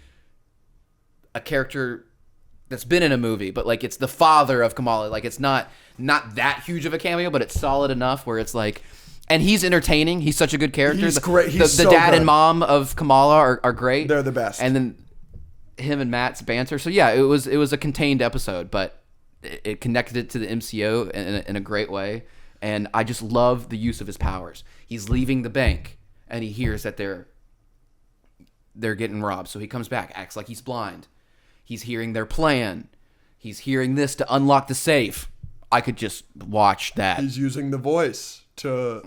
a character that's been in a movie, but like it's the father of Kamala. Like it's not that huge of a cameo, but it's solid enough where it's like, and he's entertaining. He's such a good character.
He's great. He's
the
so
dad
good.
and mom of Kamala are great.
They're the best.
And then him and Matt's banter. So yeah, it was a contained episode, but it connected it to the MCU in a great way. And I just love the use of his powers. He's leaving the bank and he hears that they're getting robbed. So he comes back, acts like he's blind. He's hearing their plan. He's hearing this to unlock the safe. I could just watch that.
He's using the voice to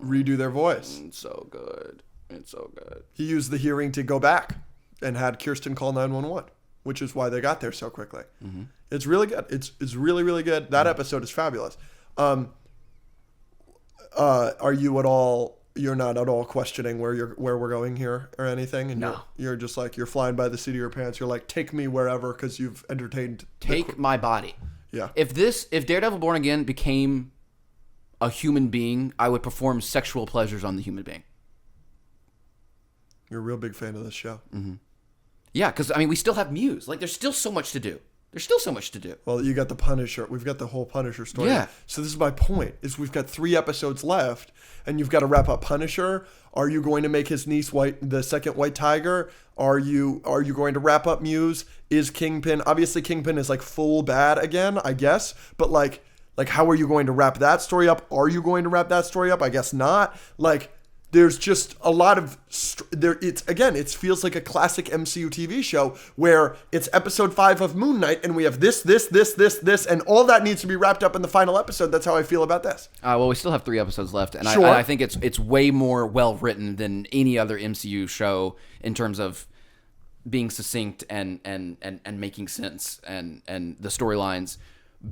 redo their voice.
It's so good. It's so good.
He used the hearing to go back and had Kirsten call 911, which is why they got there so quickly. Mm-hmm. It's really good. It's really, really good. That episode is fabulous. Are you at all... You're not at all questioning where we're going here or anything, and
no.
You're just like, you're flying by the seat of your pants. You're like, take me wherever because you've entertained.
Take my body.
Yeah.
If Daredevil Born Again became a human being, I would perform sexual pleasures on the human being.
You're a real big fan of this show.
Mm-hmm. Yeah, because I mean, we still have Muse. Like, there's still so much to do.
Well, you got the Punisher. We've got the whole Punisher story.
Yeah.
So this is my point, is we've got 3 episodes left, and you've got to wrap up Punisher. Are you going to make his niece the second White Tiger? Are you going to wrap up Muse? Is Kingpin... Obviously, Kingpin is like full bad again, I guess. But like how are you going to wrap that story up? Are you going to wrap that story up? I guess not. Like... There's just a lot of it feels like a classic MCU TV show where it's episode 5 of Moon Knight and we have this, and all that needs to be wrapped up in the final episode. That's how I feel about this.
Well, we still have 3 episodes left, and
sure.
I think it's way more well written than any other MCU show in terms of being succinct and making sense, and the storylines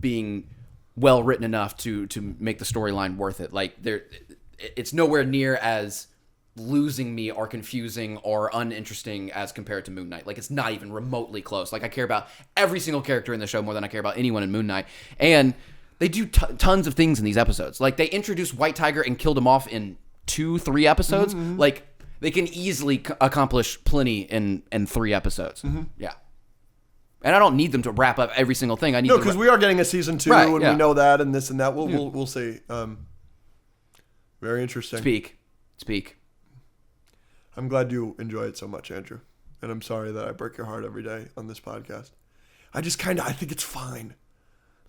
being well written enough to make the storyline worth it. Like it's nowhere near as losing me or confusing or uninteresting as compared to Moon Knight. Like, it's not even remotely close. Like, I care about every single character in the show more than I care about anyone in Moon Knight. And they do tons of things in these episodes. Like, they introduced White Tiger and killed him off in 2-3 episodes. Mm-hmm. Like, they can easily accomplish plenty in 3 episodes. Mm-hmm. Yeah. And I don't need them to wrap up every single thing. No,
because we are getting a season 2, right, and we know that, and this and that. We'll see. Very interesting.
Speak.
I'm glad you enjoy it so much, Andrew. And I'm sorry that I break your heart every day on this podcast. I think it's fine.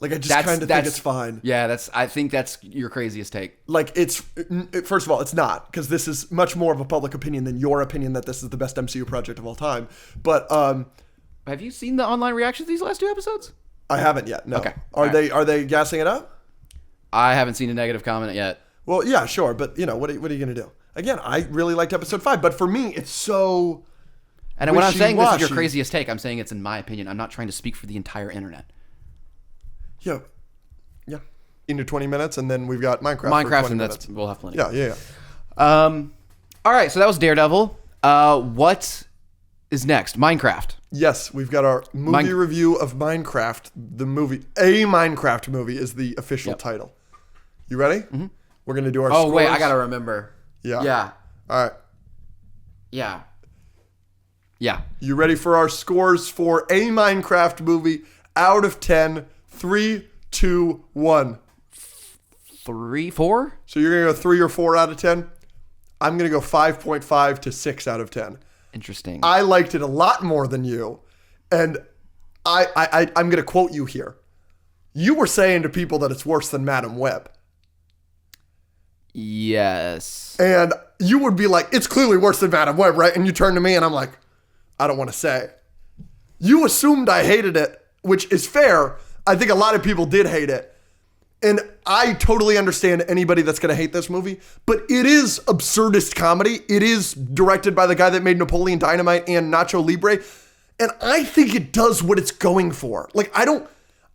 Like, I just kind of think it's fine.
Yeah, I think that's your craziest take.
Like, first of all, it's not, because this is much more of a public opinion than your opinion that this is the best MCU project of all time. But,
have you seen the online reactions to these last 2 episodes?
I haven't yet, no.
Okay.
Are they gassing it up?
I haven't seen a negative comment yet.
Well, yeah, sure, but what are you going to do? Again, I really liked episode 5, but for me, it's so.
And when I'm saying this is your craziest take, I'm saying it's in my opinion. I'm not trying to speak for the entire internet.
Yeah. Into 20 minutes, and then we've got Minecraft.
Minecraft, and we'll have plenty.
Yeah.
All right, so that was Daredevil. What is next? Minecraft.
Yes, we've got our movie review of Minecraft. The movie, a Minecraft movie, is the official title. You ready? Mm-hmm. We're going to do our scores.
Oh, wait, I got to remember.
Yeah. All right.
Yeah.
You ready for our scores for a Minecraft movie out of 10? 3, 2, 1.
3, 4?
So you're going to go 3 or 4 out of 10? I'm going to go 5.5 to 6 out of 10.
Interesting.
I liked it a lot more than you. And I'm going to quote you here. You were saying to people that it's worse than Madam Web.
Yes.
And you would be like, it's clearly worse than Madam Web, right? And you turn to me and I'm like, I don't want to say. You assumed I hated it, which is fair. I think a lot of people did hate it. And I totally understand anybody that's going to hate this movie, but it is absurdist comedy. It is directed by the guy that made Napoleon Dynamite and Nacho Libre. And I think it does what it's going for. Like,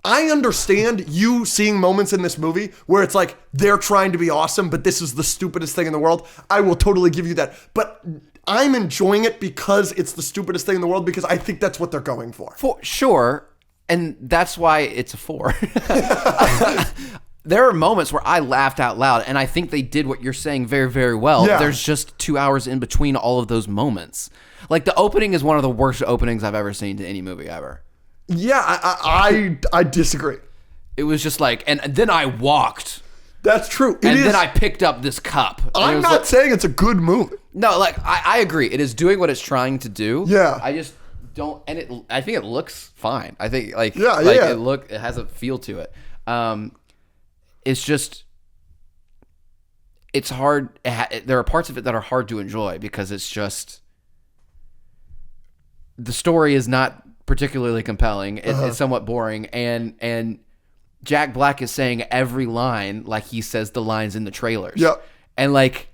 I understand you seeing moments in this movie where it's like they're trying to be awesome, but this is the stupidest thing in the world. I will totally give you that. But I'm enjoying it because it's the stupidest thing in the world because I think that's what they're going for.
For sure. And that's why it's a 4. There are moments where I laughed out loud, and I think they did what you're saying very, very well.
Yeah.
There's just 2 hours in between all of those moments. Like, the opening is one of the worst openings I've ever seen to any movie ever.
Yeah, I disagree.
It was just like, and then I walked.
That's true.
Then I picked up this cup.
I'm not saying it's a good movie.
No, like, I agree. It is doing what it's trying to do.
Yeah.
I just don't, and I think it looks fine. I think, like,
yeah.
it has a feel to it. It's just, it's hard. There are parts of it that are hard to enjoy because it's just, the story is not particularly compelling. It's somewhat boring. And Jack Black is saying every line like he says the lines in the trailers.
Yep.
And like,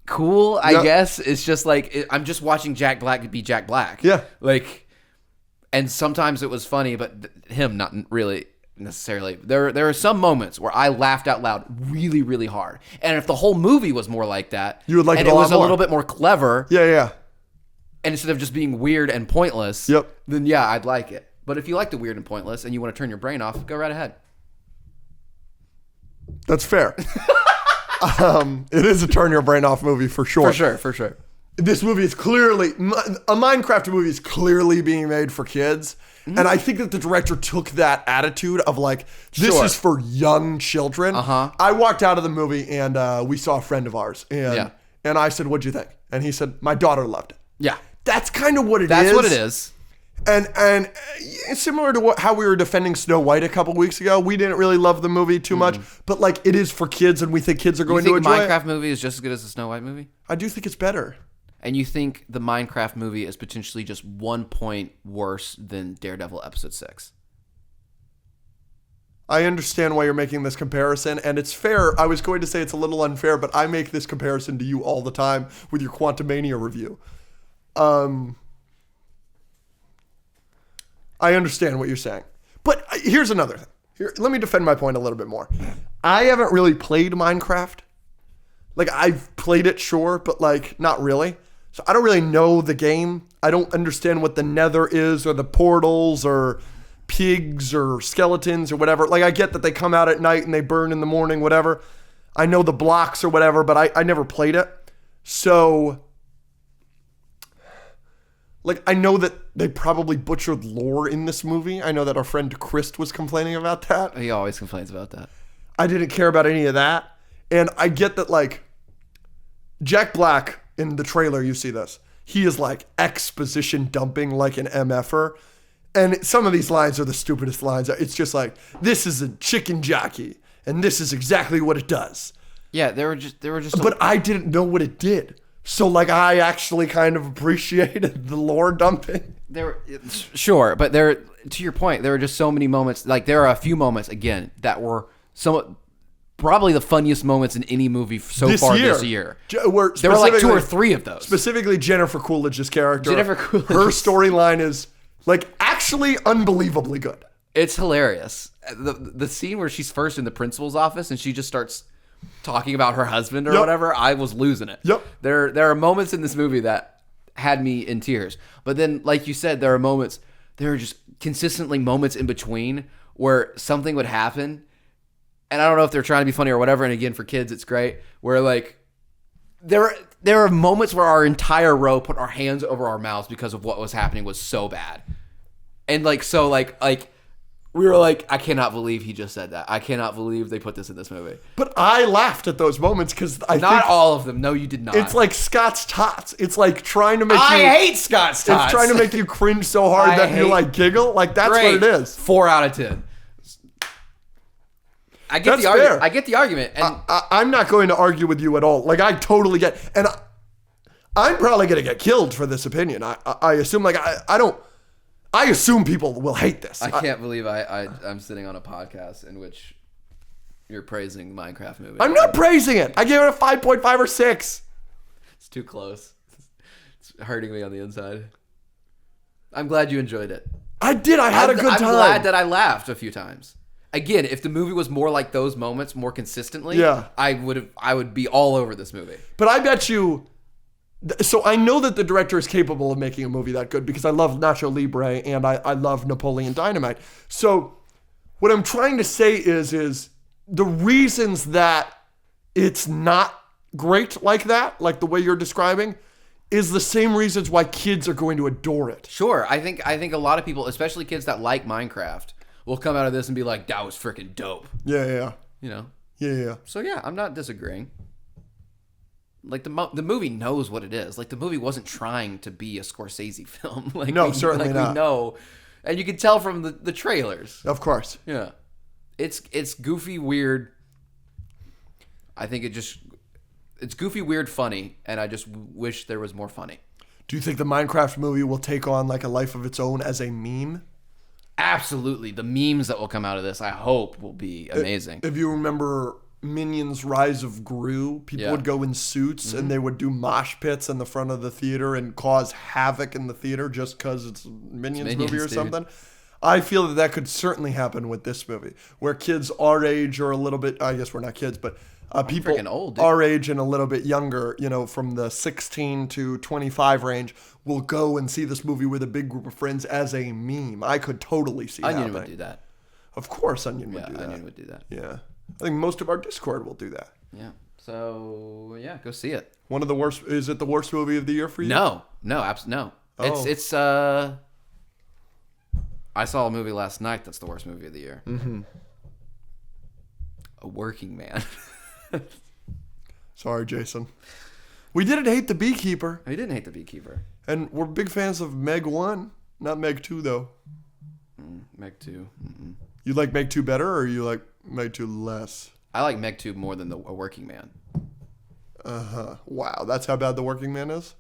cool, I guess. It's just like, I'm just watching Jack Black be Jack Black.
Yeah.
Like, and sometimes it was funny, but him not really necessarily. There are some moments where I laughed out loud really, really hard. And if the whole movie was more like that,
you would like
and
it a lot
was
more.
a little bit more clever.
Yeah.
And instead of just being weird and pointless, then yeah, I'd like it. But if you like the weird and pointless and you want to turn your brain off, go right ahead.
That's fair. It is a turn your brain off movie for sure.
For sure.
This movie is clearly, a Minecraft movie is clearly being made for kids. Mm-hmm. And I think that the director took that attitude of like, this is for young children. I walked out of the movie and we saw a friend of ours. And I said, what'd you think? And he said, my daughter loved it.
Yeah.
That's kind of what it is.
That's what it is.
And similar to how we were defending Snow White a couple weeks ago, we didn't really love the movie too much, but like it is for kids, and we think kids are going to enjoy it.
You think the Minecraft movie is just as good as the Snow White movie?
I do think it's better.
And you think the Minecraft movie is potentially just 1 point worse than Daredevil Episode 6?
I understand why you're making this comparison, and it's fair. I was going to say it's a little unfair, but I make this comparison to you all the time with your Quantumania review. I understand what you're saying. But here's another thing. Let me defend my point a little bit more. I haven't really played Minecraft. Like, I've played it, sure, but like, not really. So I don't really know the game. I don't understand what the nether is or the portals or pigs or skeletons or whatever. Like, I get that they come out at night and they burn in the morning, whatever. I know the blocks or whatever, but I never played it. So, like, I know that they probably butchered lore in this movie. I know that our friend Chris was complaining about that.
He always complains about that.
I didn't care about any of that. And I get that, like, Jack Black, in the trailer, you see this. He is, like, exposition dumping like an MFer. And some of these lines are the stupidest lines. It's just like, this is a chicken jockey, and this is exactly what it does.
Yeah, they were just.
But I didn't know what it did. So, like, I actually kind of appreciated the lore dumping.
Sure, but to your point, there were just so many moments. Like, there are a few moments, again, that were probably the funniest moments in any movie so far this year. There were like 2 or 3 of those.
Specifically, Jennifer Coolidge's character.
Jennifer Coolidge.
Her storyline is, like, actually unbelievably good.
It's hilarious. The scene where she's first in the principal's office and she just starts talking about her husband or whatever, I was losing it.
Yep.
There are moments in this movie that had me in tears. But then, like you said, there are just consistently moments in between where something would happen. And I don't know if they're trying to be funny or whatever. And again, for kids, it's great. Where, like, there are moments where our entire row put our hands over our mouths because of what was happening was so bad. And, like, so, like we were like, I cannot believe he just said that. I cannot believe they put this in this movie.
But I laughed at those moments because
not all of them. No, you did not.
It's like Scott's Tots. It's like trying to make
I hate Scott's Tots.
It's trying to make you cringe so hard that you like giggle. Like, that's what it is.
4 out of 10. I get the argument. I get the argument. And
I'm not going to argue with you at all. Like, I totally get, and I'm probably going to get killed for this opinion. I assume, like, I assume people will hate this.
I can't believe I'm sitting on a podcast in which you're praising the Minecraft movie.
I'm not praising it. I gave it a 5.5 or 6.
It's too close. It's hurting me on the inside. I'm glad you enjoyed it.
I did. I had a good time.
I'm glad that I laughed a few times. Again, if the movie was more like those moments more consistently, I would be all over this movie.
But I bet you. So I know that the director is capable of making a movie that good because I love Nacho Libre and I love Napoleon Dynamite. So what I'm trying to say is the reasons that it's not great like that, like the way you're describing, is the same reasons why kids are going to adore it.
Sure. I think a lot of people, especially kids that like Minecraft, will come out of this and be like, that was freaking dope.
Yeah.
You know?
Yeah.
So yeah, I'm not disagreeing. Like the movie knows what it is. Like the movie wasn't trying to be a Scorsese film.
Certainly not.
We know, and you can tell from the trailers.
Of course.
Yeah, it's goofy, weird. I think it's goofy, weird, funny, and I just wish there was more funny.
Do you think the Minecraft movie will take on like a life of its own as a meme?
Absolutely. The memes that will come out of this, I hope, will be amazing.
If you remember Minions Rise of Gru, people would go in suits and they would do mosh pits in the front of the theater and cause havoc in the theater just because it's Minions movie or something. I feel that could certainly happen with this movie, where kids our age or a little bit, I guess we're not kids, but people
old,
our age and a little bit younger, from the 16 to 25 range, will go and see this movie with a big group of friends as a meme. I could totally see
Onion
happening.
would do that.
Of course Onion would do that.
Onion would do that.
Yeah. I think most of our Discord will do that.
Yeah. So, yeah, go see it.
One of the worst, is it the worst movie of the year for you?
No, absolutely no.
Oh.
It's I saw a movie last night that's the worst movie of the year.
Mm-hmm.
A Working Man.
Sorry, Jason. We didn't hate The Beekeeper.
I didn't hate The Beekeeper.
And we're big fans of Meg 1. Not Meg 2, though.
Meg 2. Mm-mm.
You like Meg 2 better, or you like Meg 2 less?
I like Meg 2 more than A Working Man.
Uh-huh. Wow, that's how bad The Working Man is?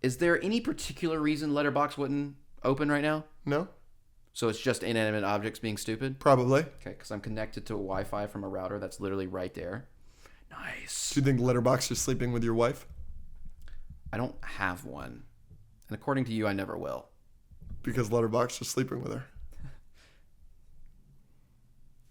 Is there any particular reason Letterboxd wouldn't open right now?
No?
So it's just inanimate objects being stupid?
Probably.
Okay, because I'm connected to a Wi-Fi from a router that's literally right there. Nice.
Do you think Letterboxd is sleeping with your wife?
I don't have one. And according to you, I never will.
Because Letterboxd is sleeping with her.